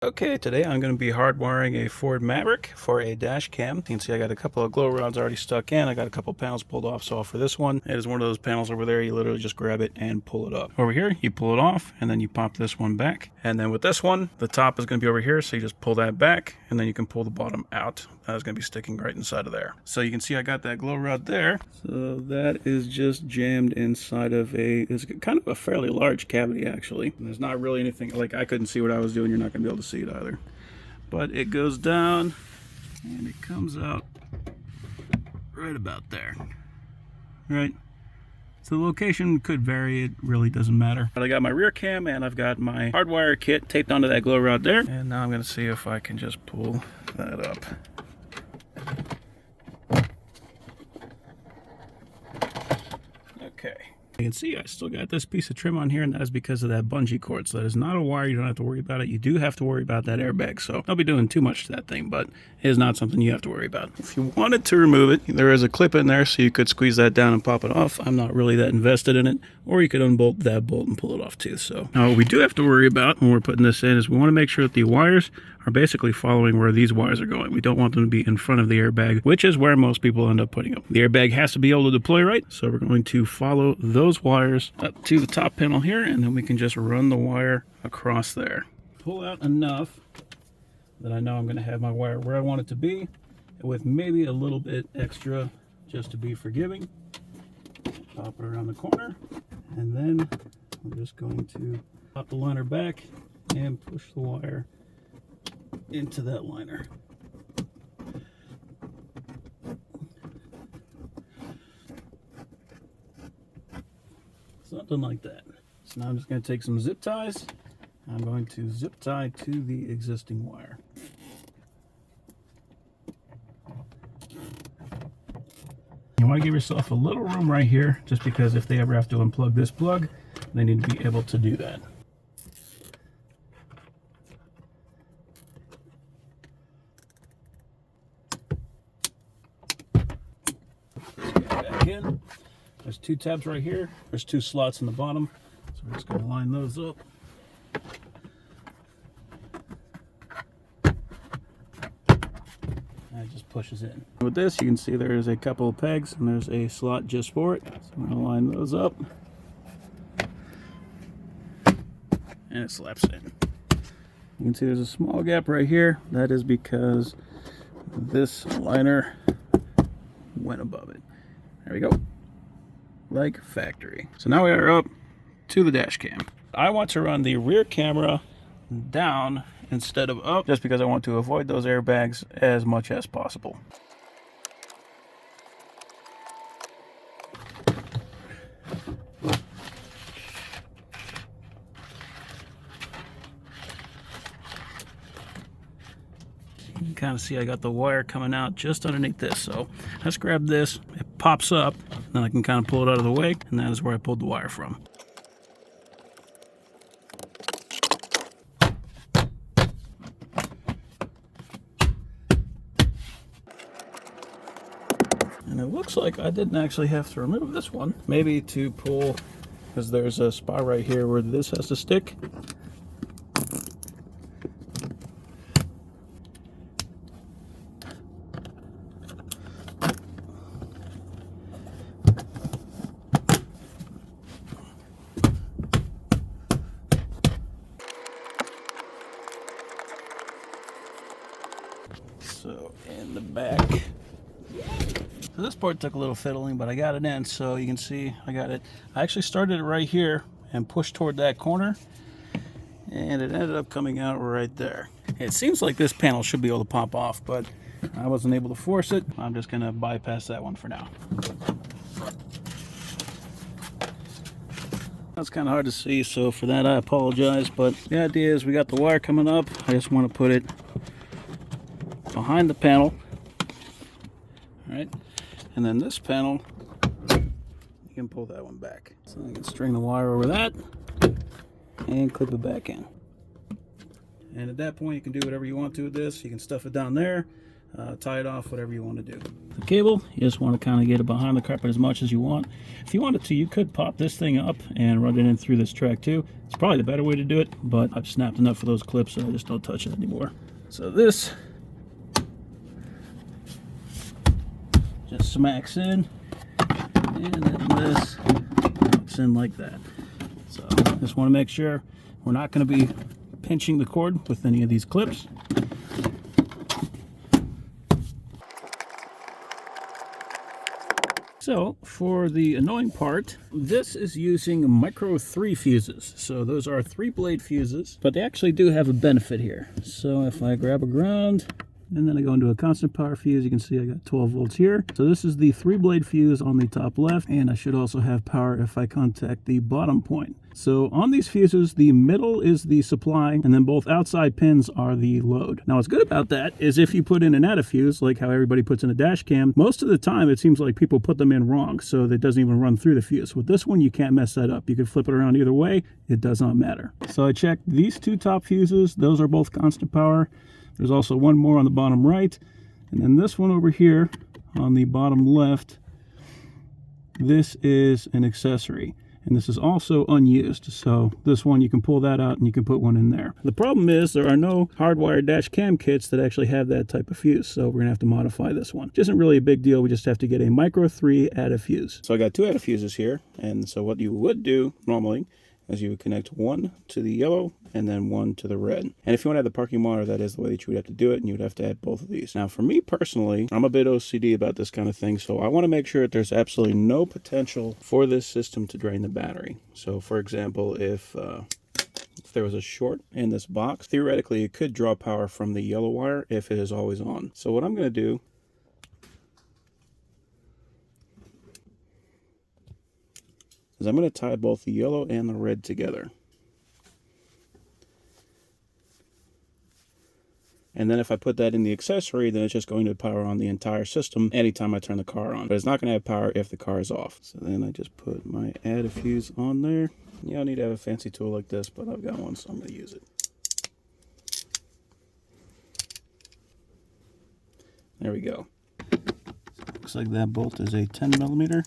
Okay, today I'm going to be hardwiring a Ford Maverick for a dash cam. You can see I got a couple of glow rods already stuck in. I got a couple panels pulled off, so for this one, it is one of those panels over there. You literally just grab it and pull it up. Over here, you pull it off, and then you pop this one back. And then with this one, the top is going to be over here, so you just pull that back, and then you can pull the bottom out. That is going to be sticking right inside of there. So you can see I got that glow rod there. So that is just jammed inside of it's kind of a fairly large cavity, actually. And there's not really anything, like I couldn't see what I was doing. You're not going to be able to see it either. But it goes down and it comes out right about there. Right? So the location could vary, it really doesn't matter. But I got my rear cam and I've got my hardwire kit taped onto that glow rod there. And now I'm going to see if I can just pull that up. Okay. You can see I still got this piece of trim on here, and that is because of that bungee cord. So that is not a wire. You don't have to worry about it. You do have to worry about that airbag. So I'll be doing too much to that thing, but it is not something you have to worry about. If you wanted to remove it, there is a clip in there, so you could squeeze that down and pop it off. I'm not really that invested in it. Or you could unbolt that bolt and pull it off too. So now what we do have to worry about when we're putting this in is we want to make sure that the wires are basically following where these wires are going. We don't want them to be in front of the airbag, which is where most people end up putting them. The airbag has to be able to deploy right, so we're going to follow those wires up to the top panel here, and then we can just run the wire across there. Pull out enough that I know I'm going to have my wire where I want it to be, with maybe a little bit extra just to be forgiving. Pop it around the corner, and then I'm just going to pop the liner back and push the wire into that liner. Something like that. So now I'm just going to take some zip ties. I'm going to zip tie to the existing wire. You want to give yourself a little room right here, just because if they ever have to unplug this plug, they need to be able to do that. Back in. There's two tabs right here. There's two slots in the bottom, so we're just going to line those up. And it just pushes in. With this, you can see there's a couple of pegs and there's a slot just for it. So I'm going to line those up, and it slaps in. You can see there's a small gap right here. That is because this liner went above it. There we go. Like factory. So now we are up to the dash cam. I want to run the rear camera down instead of up, just because I want to avoid those airbags as much as possible. You can kind of see I got the wire coming out just underneath this, so let's grab this. It pops up, then I can kind of pull it out of the way, and that is where I pulled the wire from. And it looks like I didn't actually have to remove this one. Maybe to pull, because there's a spot right here where this has to stick. So in the back. So this part took a little fiddling, but I got it in, so you can see I got it. I actually started it right here and pushed toward that corner, and it ended up coming out right there. It seems like this panel should be able to pop off, but I wasn't able to force it. I'm just going to bypass that one for now. That's kind of hard to see, so for that I apologize, but the idea is we got the wire coming up. I just want to put it behind the panel. All right, and then this panel, you can pull that one back. So I can string the wire over that and clip it back in. And at that point, you can do whatever you want to with this. You can stuff it down there. tie it off, whatever you want to do. The cable, you just want to kind of get it behind the carpet as much as you want. If you wanted to, you could pop this thing up and run it in through this track too. It's probably the better way to do it, but I've snapped enough of those clips so I just don't touch it anymore. So this just smacks in, and then this pops in like that. So just want to make sure we're not going to be pinching the cord with any of these clips. So for the annoying part, this is using Micro3 fuses. So those are 3-blade fuses, but they actually do have a benefit here. So if I grab a ground and then I go into a constant power fuse, you can see I got 12 volts here. So this is the 3-blade fuse on the top left, and I should also have power if I contact the bottom point. So on these fuses, the middle is the supply, and then both outside pins are the load. Now what's good about that is if you put in an Add A Fuse, like how everybody puts in a dash cam, most of the time it seems like people put them in wrong, so that it doesn't even run through the fuse. With this one, you can't mess that up. You can flip it around either way, it does not matter. So I checked these two top fuses, those are both constant power. There's also one more on the bottom right, and then this one over here on the bottom left, this is an accessory, and this is also unused. So this one, you can pull that out and you can put one in there. The problem is there are no hardwired dash cam kits that actually have that type of fuse, so we're gonna have to modify this one. Which isn't really a big deal, we just have to get a Micro3 Add A Fuse. So I got two Add A Fuses here, and so what you would do normally is you would connect one to the yellow and then one to the red. And if you want to have the parking monitor, that is the way that you would have to do it, and you would have to add both of these. Now for me personally, I'm a bit OCD about this kind of thing, so I want to make sure that there's absolutely no potential for this system to drain the battery. So for example, if there was a short in this box, theoretically it could draw power from the yellow wire if it is always on. So what I'm going to do is I'm going to tie both the yellow and the red together. And then if I put that in the accessory, then it's just going to power on the entire system anytime I turn the car on. But it's not going to have power if the car is off. So then I just put my Add A Fuse on there. You don't need to have a fancy tool like this, but I've got one, so I'm going to use it. There we go. Looks like that bolt is a 10 millimeter.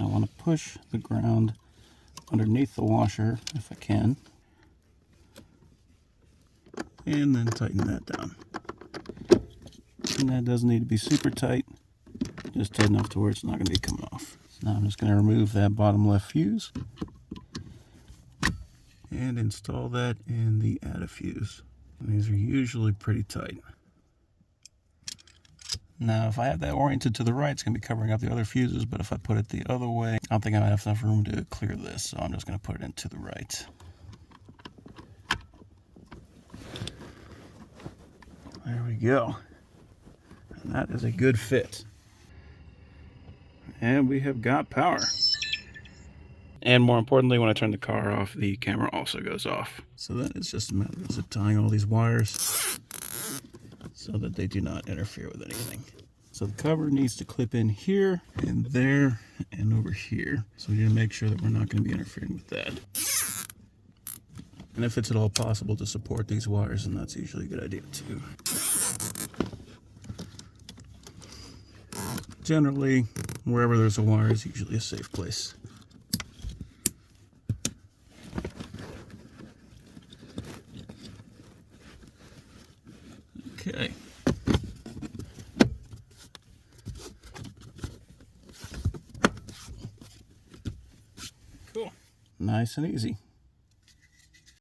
I want to push the ground underneath the washer if I can, and then tighten that down. And that doesn't need to be super tight, just tight enough to where it's not going to be coming off. So now I'm just going to remove that bottom left fuse and install that in the Add A Fuse. And these are usually pretty tight. Now, if I have that oriented to the right, it's going to be covering up the other fuses, but if I put it the other way, I don't think I have enough room to clear this, so I'm just going to put it into the right. There we go. And that is a good fit. And we have got power. And more importantly, when I turn the car off, the camera also goes off. So that is just a matter of zip tying all these wires so that they do not interfere with anything. So the cover needs to clip in here and there and over here. So we need to make sure that we're not going to be interfering with that. And if it's at all possible to support these wires, then that's usually a good idea too. Generally, wherever there's a wire is usually a safe place. Okay. Cool. Nice and easy.